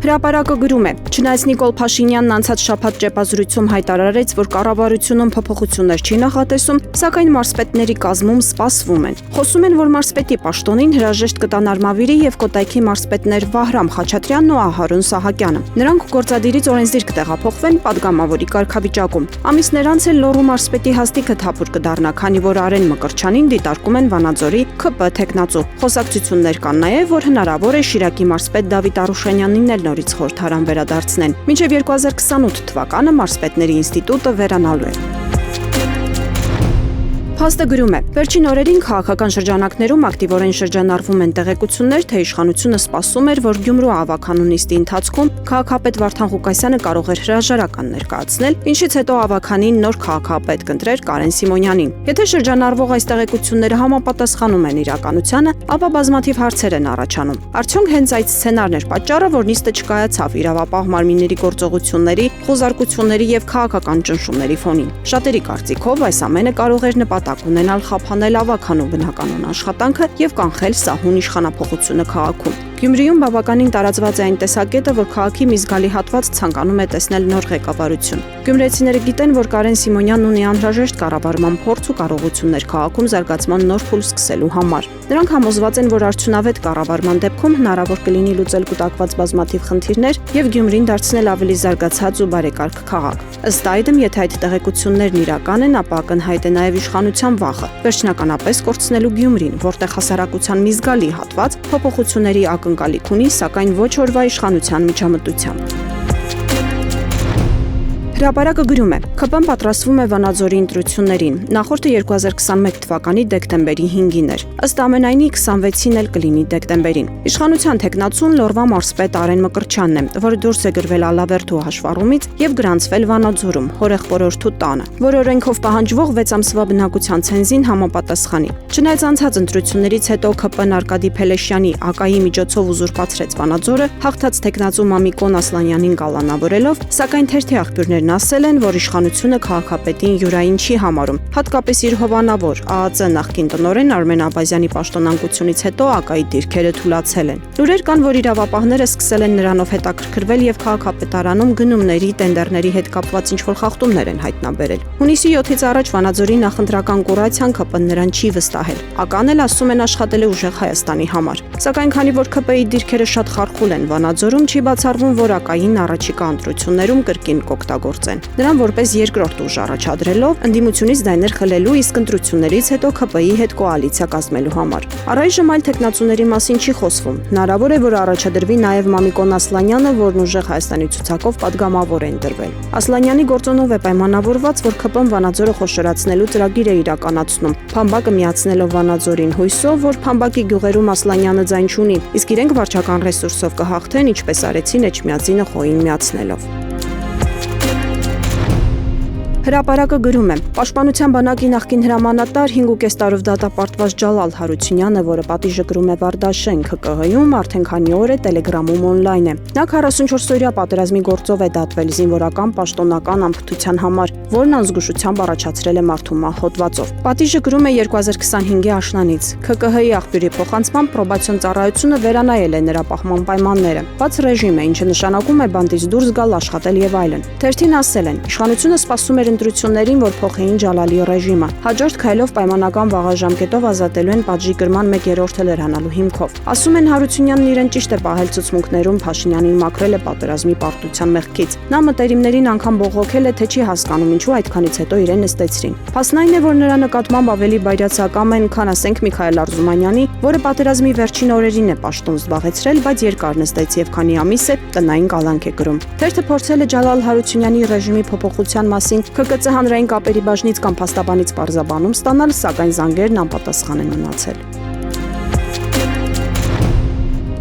Հրապարակը գրում է. չնայած Նիկոլ Փաշինյանն անցած շաբաթ ճեպազրույցում հայտարարեց, որ կառավարությունում փոփոխություններ չի նախատեսում, սակայն մարզպետների կազմում սպասվում են։ Խոսում են, որ մարզպետի պաշտոնին հրաժեշտ կտան Արմավիրի եւ Կոտայքի մարզպետներ Վահրամ Խաչատրյանն ու Ահարոն Սահակյանը։ Նրանք գործադիրից օրենսդիր կտեղափոխվեն падգամավորի կարգավիճակում։ Ամիսներ անց էլ Լոռու մարզպետի հաստիքը թափուր կդառնա, քանի որ Արեն Մկրտչյանին դիտարկում են Վանաձորի ՔՊ թեկնածու։ Խոսակցություններ կան նաեւ, որ հնարավոր է Շիրակի մարզպետ Դավիթ Արուշանյանին նորից խորհրդարան վերադարձնեն։ Մինչև 2028 թվականը մարզպետների ինստիտուտը վերանալու է։ Փաստը գրում է. վերջին օրերին քաղաքական շրջանակներում ակտիվորեն շրջանառվում են տեղեկություններ, թե իշխանությունը սպասում էր, որ Գյումրու ավագանու նիստի ընթացքում քաղաքապետ Վարդան Ղուկասյանը կարող էր հրաժարական ներկայացնել, ինչից հետո ավագանին նոր քաղաքապետ կընտրեր Կարեն Սիմոնյանին։ Եթե շրջանառվող այս տեղեկությունները համապատասխանում են իրականությանը, ապա բազմաթիվ հարցեր են առաջանում։ Արդյոք հենց այդ սցենարն էր պատճառը, որ նիստը չկայացավ իրավապահ մարմինների գործողությունների, խոզարկությունների եւ քաղաքական ճնշումների ֆոնին։ Շատերի կարծիքով այս ամենը կարող էր նպատակ ունենալ խափանել ավագանու բնականոն աշխատանքը եւ կանխել սահուն իշխանափոխությունը քաղաքում։ Գյումրիում բավականին տարածված է այն տեսակետը, որ քաղաքի մի զգալի հատված ցանկանում է տեսնել նոր ղեկավարություն։ Գյումրեցիները գիտեն, որ Կարեն Սիմոնյանն ունի անհրաժեշտ կառավարման փորձ ու կարողություններ քաղաքում զարգացման նոր փուլ սկսելու համար։ Նրանք համոզված են, որ արդյունավետ կառավարման դեպքում հնարավոր կլինի լուծել կուտակված բազմաթիվ խնդիրներ եւ Գյումրին դարձնել ավելի զարգացած ու բարեկարգ քաղաք։ Ըստ այդմ, եթե այդ տեղեկություններն իրական են, ապա ակնհայտ է նաեւ իշխանության վախը, վերջնականապես կորցնելու Գյումրին, որտեղ հասարակության մի զգալի հատված փոփոխությունների ակնկալիք ունի, սակայն ոչ օրվա իշխանության միջամտությամբ։ Հրապարակը գրում է. ՔՊ-ն պատրաստվում է Վանաձորի ընտրություններին։ Նախորդը 2021 թվականի դեկտեմբերի 5-ին էր։ Ըստ ամենայնի 26-ին էլ կլինի դեկտեմբերին։ Իշխանության թեկնածուն Լոռվա մարզպետ Արեն Մկրտչյանն է, որը դուրս է գրվել Ալավերդու հաշվառումից եւ գրանցվել Վանաձորում, հորեղբորորդու տանը, որ օրենքով պահանջվող 6 ամսվա բնակության ցենզին համապատասխանի։ Չնայած անցած ընտրություններից հետո ՔՊ-ն Արկադի Փելեշյանի ԱԿԱ-ի միջոցով ուզուրպացրեց Վանաձորը, հաղթած թեկնածու Մամիկոն Ասլանյանին կալանավորելով, սակայն թերթի աղբյուրներն ասել են, որ իշխանությունը քաղաքապետին յուրային չի համարում, հատկապես իր հովանավոր ԱԱԾ նախկին տնօրեն Արմեն Աբազյանի պաշտոնանկությունից հետո ԱԿԱ-ի դիրքերը թուլացել են։ Լուրեր կան, որ իրավապահները սկսել են նրանով հետաքրքրվել եւ քաղաքապետարանում գնումների, տենդերների հետ կապված ինչ-որ խախտումներ են հայտնաբերել։ Հունիսի 7-ից առաջ Վանաձորի նախընտրական կուրացիան ԿՊ-ն նրան չի վստահել։ ԱԿԱ-ն էլ ասում են աշխատել է ուժեղ Հայաստանի համար։ Սակայն քանի որ ԿՊ-ի դիրքերը շատ խարխուլ են Վանաձորում, չի բացառվում, որ ԱԿԱ-ին առաջիկա ընտրություններում կրկին կօգտագործեն։ Նրան որպես երկրորդ ուժ առաջադրելով ընդդիմությունից ձայներ խլելու, իսկ ընտրություններից հետո ԿՊ-ի հետ կոալիցիա կազմելու համար։ Առայժմ այլ թեկնածուների մասին չի խոսվում։ Հնարավոր է, որ առաջադրվի նաև Մամիկոն Ասլանյանը, որն ուժեղ Հայաստանի ցուցակով падգամավոր է ընտրվել։ Ասլանյանի գործոնով է պայմանավորված, որ ԿՊ-ն Վանաձորը խոշորացնելու ծրագիր է իրականացնում, Փամբակը միացնելով Վանաձորին հույսով, որ Փամբակի գյուղերում Ասլանյանը ձայն չունի, իսկ իրենք վարչական ռեսուրսով կհաղթեն, ինչպես արեցին Էջմիածինը Խոյին միացնելով։ Հրապարակը գրում է. Պաշտպանության բանակի նախկին հրամանատար 5.5 տարով դատապարտված Ջալալ Հարությունյանը, որը պատիժը կրում է Վարդաշեն ԿԿՀ-ում, արդեն քանի օր է Տելեգրամում օնլայն է։ Նա 44-օրյա պատերազմի գործով է դատվել զինվորական պաշտոնական անփրկության համար, որն անզգուշությամբ առաջացրել է մարդու մահ հոդվածով։ Պատիժը կրում է 2025-ի աշնանից։ ԿԿՀ-ի աղբյուրի փոխանցմամբ պրոբացիոն ծառայությունը վերանայել է նրա պահման պայմանները։ Բաց ռեժիմ է, ինչը նշանակում է բանտից դուրս գալ, աշխատել եւ այլն։ Թերթին ասել են. իշխանությունը սպասում էր ընտրություններին, որ փոխեին Ջալալի ռեժիմը։ Հաջորդ քայլով պայմանական վաղաժամկետով ազատելու են պատժի կրման 1/3-ը լրանալու հիմքով։ Ասում են Հարությունյանն իրեն ճիշտ է պահել ցուցմունքներում, Փաշինյանին մաքրել է պատերազմի պարտության մեղքից։ Նա մտերիմներին անգամ բողոքել է, թե չի հասկանում ինչու այդքանից հետո իրեն նստեցրին։ Փաստն այն է, որ նրա նկատմամբ ավելի բայրացակամ են, քան ասենք Միքայել Արզումանյանի, որը պատերազմի վերջին օրերին է պաշտոն զբաղեցրել, բայց երկար նստեց եւ քանի ամիս է տնային կալանք է կրում։ Թերթը փորձել է Ջալալ Հարությունյանի ռեժիմի փոփոխության մասին ԿԿՑ հանրային կապերի բաժնից կամ փաստաբանից պարզաբանում ստանալ, սակայն զանգերն անպատասխան են մնացել։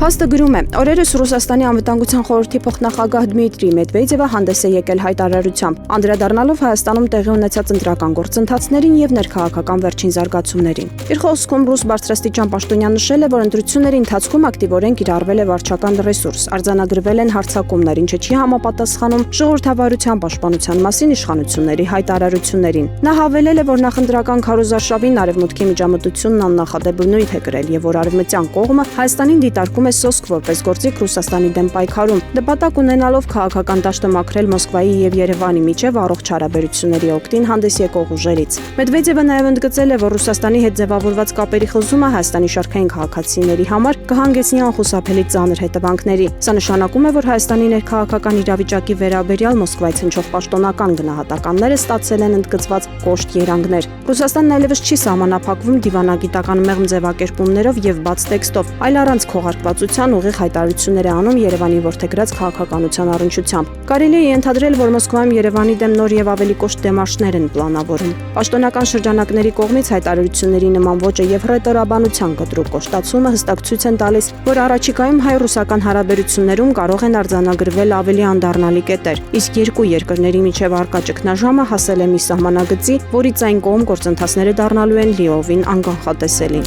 Փաստը գրում է. օրերս Ռուսաստանի անվտանգության խորհրդի փոխնախագահ Դմիտրի Մեդվեդևը հանդես է եկել հայտարարությամբ, անդրադառնալով Հայաստանում տեղի ունեցած ընտրական գործընթացներին եւ ներքաղաքական վերջին զարգացումներին։ Իր խոսքում ռուս բարձրաստիճան պաշտոնյան նշել է, որ ընտրությունների ընթացքում ակտիվորեն կիրառվել է վարչական ռեսուրս, արձանագրվել են հարձակումներ, ինչը չի համապատասխանում ժողովրդավարության պաշտպանության մասին իշխանությունների հայտարարություններին։ Նա հավելել է, որ նախընտրական քարոզարշավին արևմուտքի միջամտությունն աննախադեպ բնույթ է կրել եւ որ արևմտյան կողմը Հայաստանին դիտարկում է է սոսկ որպես գործիք Ռուսաստանի դեմ պայքարում, նպատակ ունենալով քաղաքական դաշտը մաքրել Մոսկվայի եւ Երևանի միջև առողջ հարաբերությունների օգտին հանդես եկող ուժերից։ Մեդվեդևը նաեւ ընդգծել է, որ Ռուսաստանի հետ ձևավորված կապերի խզումը Հայաստանի շարքային քաղաքացիների համար կհանգեցնի անխուսափելի ծանր հետևանքների։ Սա նշանակում է, որ Հայաստանի ներքաղաքական իրավիճակի վերաբերյալ Մոսկվայից հնչող պաշտոնական գնահատականները ստացել են ընդգծված կոշտ երանգներ։ Ռուսաստանն այլևս չի սահմանափակվում դիվանագիտական մեղմ ձևակերպումներով եւ բաց տեքստով, այլ առանց քողարկվածության ուղիղ հայտարարություններ է անում Երևանի ворթեգրած քաղաքականության առնչությամբ։ Կարելի է ենթադրել, որ Մոսկվայում Երևանի դեմ նոր եւ ավելի կոշտ դեմարշներ են պլանավորում։ Պաշտոնական շրջանակների կողմից հայտարարությունների նման ոճը եւ հռետորաբանության կտրուկ կոշտացումը հստակ ցույց են տալիս, որ առաջիկայում հայ-ռուսական հարաբերություններում կարող են արձանագրվել ավելի անդառնալի կետեր, իսկ երկու երկրների միջև առկա ճգնաժամը հասել է մի սահմանագծի, որից այն կողմ գործընթացները դառնալու են լիովին անկանխատեսելի։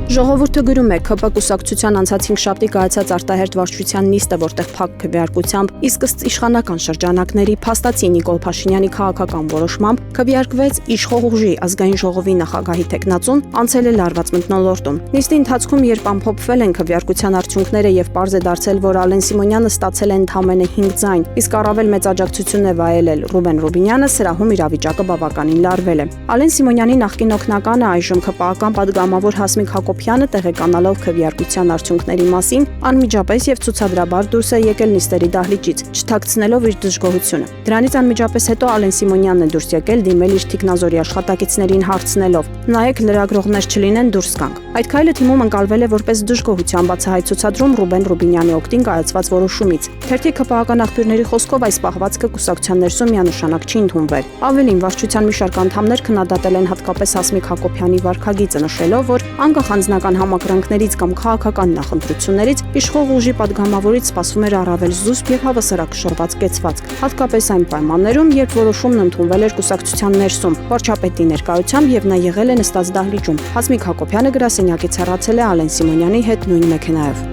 Ժողովուրդը գրում է ՔՊ կուսակցության անցած 5 շաբթի կայացած արտահերթ վարչության նիստը, որտեղ փակ քվեարկությամբ, իսկ ըստ իշխանական շրջանակների փաստացի Նիկոլ Փաշինյանի քաղաքական որոշմամբ քվեարկվեց իշխող ուժի ազգային ժողովի նախագահի տեխնացուն, անցել է լարված մթնոլորտում։ Նիստի ընթացքում, երբ ամփոփվել են քվեարկության արդյունքները եւ պարզ է դարձել, որ Ալեն Սիմոնյանը ստացել է ընդամենը 5 ձայն, իսկ առավել մեծ աջակցություն է վայելել Ռուբեն Ռուբինյանը, սրահում իրավիճակը բավականին լարվել է։ Ալեն Սիմոնյանի նախկին օգնականը, այժմ ԿՊԱ-ական падգամավոր Հասմիկ Հակոբյանը, տեղեկանալով քվեարկության արդյունքների մասին, անմիջապես եւ ցուցադրաբար դուրս է եկել նիստերի դահլիճից, չթաքցնելով իր դժգոհությունը։ Դրանից անմիջապես հետո Ալեն Սիմոնյանն է դուրս եկել դիմել իր թիկնազորի աշխատակիցներին հարցնելով. «Նայեք, լրագրողներ չլինեն, դուրս գանք»։ Այդ քայլը թիմում ընկալվել է որպես դժգոհության բացահայտ ցուցադրում Ռուբեն Ռուբինյանի օգտին կայացված որոշումից։ Թերթի ԿՊԱ-ական աղբյուրների խոսքով այս պահվածքը կուսակցության ներսում միանշանակ չի ընդունվել։ Ավելին, վարչության մի շարք անդամներ քննադատել են հատկապես Հասմիկ Հակոբյանի վարքագիծը, նշելով, որ անկախ անձնական համակրանքներից կամ քաղաքական նախընտրություններից իշխող ուժի падգամավորից սպասվում էր առավել զուսպ եւ հավասարակշռված կեցվածք, հատկապես այն պայմաններում, երբ որոշումն ընդունվել էր կուսակցության ներսում, վարչապետի ներկայությամբ եւ նա եղել է նստած դահլիճում։ Հասմիկ Հակոբյանը գրասենյակից հեռացել է Ալեն Սիմոնյանի հետ նույն մեքենայով։